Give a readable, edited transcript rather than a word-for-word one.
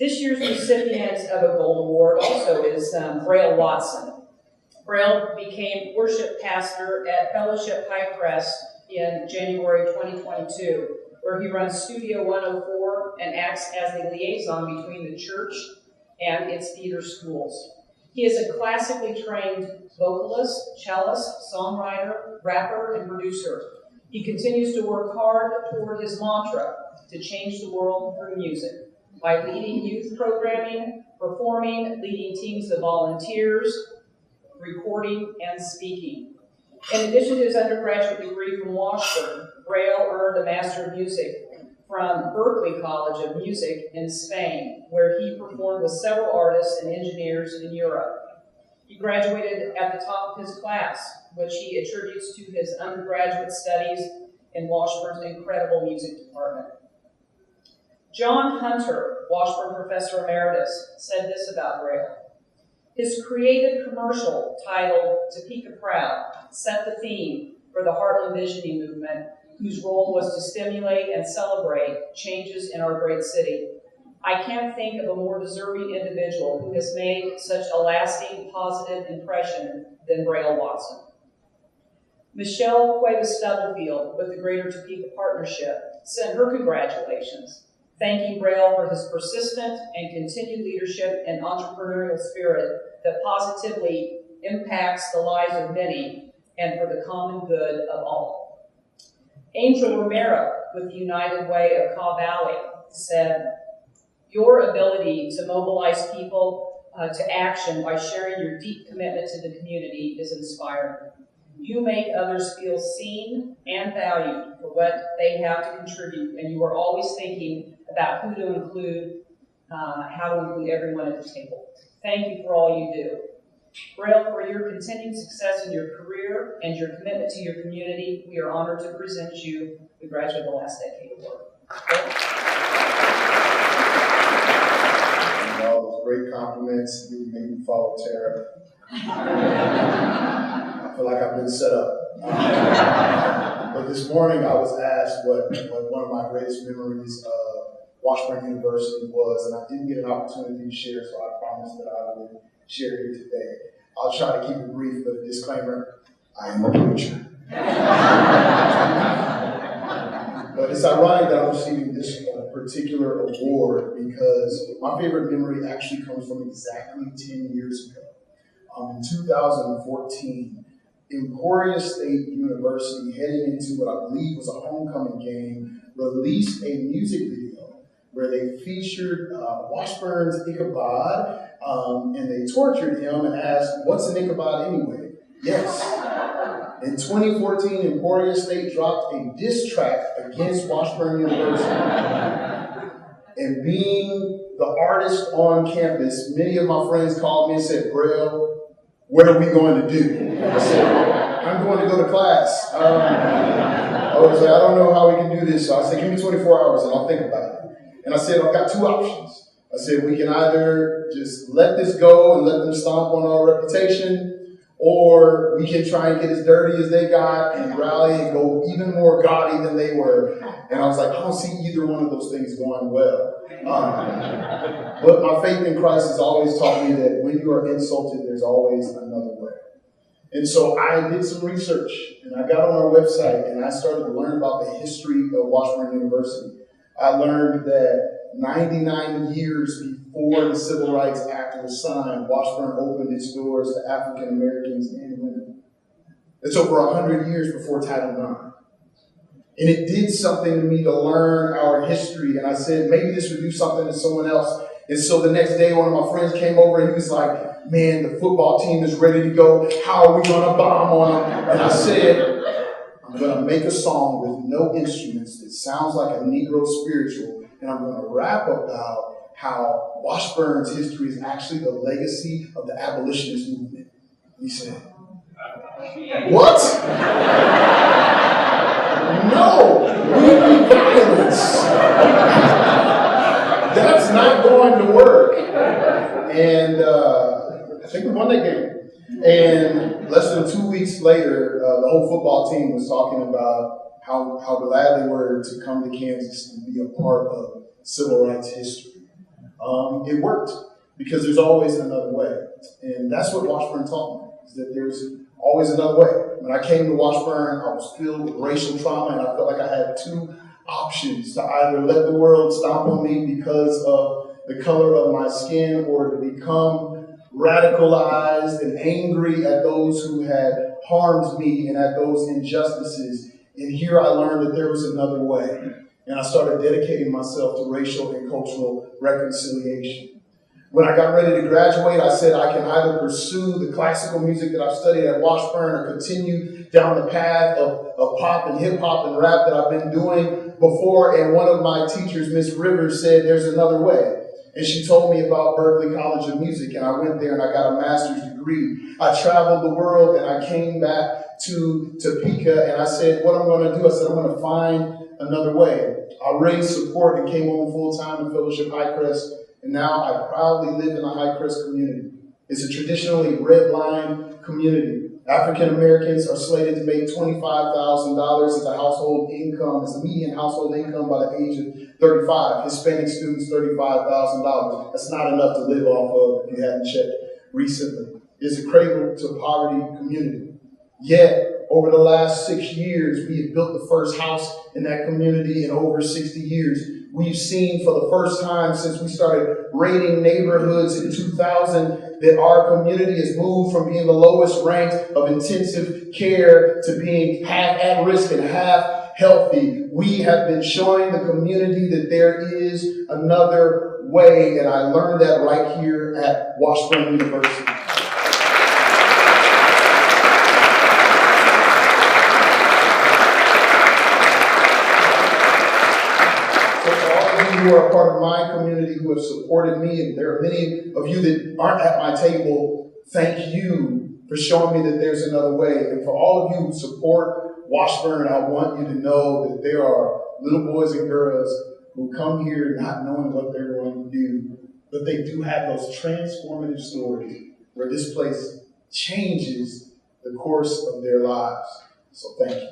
This year's recipient of a gold award also is Brail Watson. Brail became worship pastor at Fellowship Hi-Crest in January 2022, where he runs Studio 104 and acts as the liaison between the church and its theater schools. He is a classically trained vocalist, cellist, songwriter, rapper, and producer. He continues to work hard toward his mantra to change the world through music by leading youth programming, performing, leading teams of volunteers, recording, and speaking. In addition to his undergraduate degree from Washburn, Brail earned a Master of Music from Berklee College of Music in Spain, where he performed with several artists and engineers in Europe. He graduated at the top of his class, which he attributes to his undergraduate studies in Washburn's incredible music department. John Hunter, Washburn Professor Emeritus, said this about Brail. His creative commercial titled Topeka Proud set the theme for the Heartland Visioning movement, whose role was to stimulate and celebrate changes in our great city. I can't think of a more deserving individual who has made such a lasting, positive impression than Brail Watson. Michelle Cuevas-Stubblefield with the Greater Topeka Partnership sent her congratulations, thanking Brail for his persistent and continued leadership and entrepreneurial spirit that positively impacts the lives of many and for the common good of all. Angel Romero with the United Way of Caw Valley said, "Your ability to mobilize people to action by sharing your deep commitment to the community is inspiring. You make others feel seen and valued for what they have to contribute, and you are always thinking about who to include, how to include everyone at the table. Thank you for all you do. Brail, for your continued success in your career and your commitment to your community, we are honored to present you the Graduate of the Last Decade Award." All those great compliments, you made me follow Tara. I feel like I've been set up. But this morning I was asked what one of my greatest memories of Washburn University was, and I didn't get an opportunity to share, so I promised that I would share here today. I'll try to keep it brief, but a disclaimer, I am a preacher. But it's ironic that I'm receiving this particular award because my favorite memory actually comes from exactly 10 years ago. In 2014, Emporia State University, heading into what I believe was a homecoming game, released a music video where they featured Washburn's Ichabod, and they tortured him and asked, "What's an Ichabod anyway?" Yes. In 2014, Emporia State dropped a diss track against Washburn University. And being the artist on campus, many of my friends called me and said, "Brail, what are we going to do?" I said, "I'm going to go to class." I was like, "I don't know how we can do this." So I said, "Give me 24 hours and I'll think about it." And I said, "I've got two options." I said, "We can either just let this go and let them stomp on our reputation, or we can try and get as dirty as they got and rally and go even more gaudy than they were." And I was like, I don't see either one of those things going well. But my faith in Christ has always taught me that when you are insulted, there's always another way. And so I did some research, and I got on our website, and I started to learn about the history of Washburn University. I learned that 99 years before the Civil Rights Act was signed, Washburn opened its doors to African Americans and women. It's over 100 years before Title IX. And it did something to me to learn our history. And I said, maybe this would do something to someone else. And so the next day, one of my friends came over and he was like, "Man, the football team is ready to go. How are we going to bomb on them?" And I said, "I'm going to make a song with no instruments that sounds like a Negro spiritual. And I'm going to rap about how Washburn's history is actually the legacy of the abolitionist movement." He said, "What? No, we need violence. That's not going to work." And I think we won that game. And less than 2 weeks later, the whole football team was talking about how glad they were to come to Kansas and be a part of civil rights history. it worked because there's always another way. And that's what Washburn taught me, is that there's always another way. When I came to Washburn, I was filled with racial trauma, and I felt like I had two options: to either let the world stomp on me because of the color of my skin, or to become radicalized and angry at those who had harmed me and at those injustices. And here I learned that there was another way. And I started dedicating myself to racial and cultural reconciliation. When I got ready to graduate, I said I can either pursue the classical music that I've studied at Washburn or continue down the path of pop and hip hop and rap that I've been doing before. And one of my teachers, Miss Rivers, said there's another way. And she told me about Berklee College of Music, and I went there and I got a master's degree. I traveled the world and I came back to Topeka, and I said, what I'm going to do, I said, I'm going to find another way. I raised support and came home full-time in Fellowship Hi-Crest, and now I proudly live in the Hi-Crest community. It's a traditionally red-line community. African Americans are slated to make $25,000 as a household income, as a median household income by the age of 35. Hispanic students, $35,000. That's not enough to live off of if you hadn't checked recently. It's a cradle to poverty community. Yet, over the last 6 years, we have built the first house in that community in over 60 years. We've seen for the first time since we started rating neighborhoods in 2000 that our community has moved from being the lowest ranked of intensive care to being half at risk and half healthy. We have been showing the community that there is another way, and I learned that right here at Washburn University. Who are a part of my community, who have supported me, and there are many of you that aren't at my table, thank you for showing me that there's another way. And for all of you who support Washburn, I want you to know that there are little boys and girls who come here not knowing what they're going to do, but they do have those transformative stories where this place changes the course of their lives. So thank you.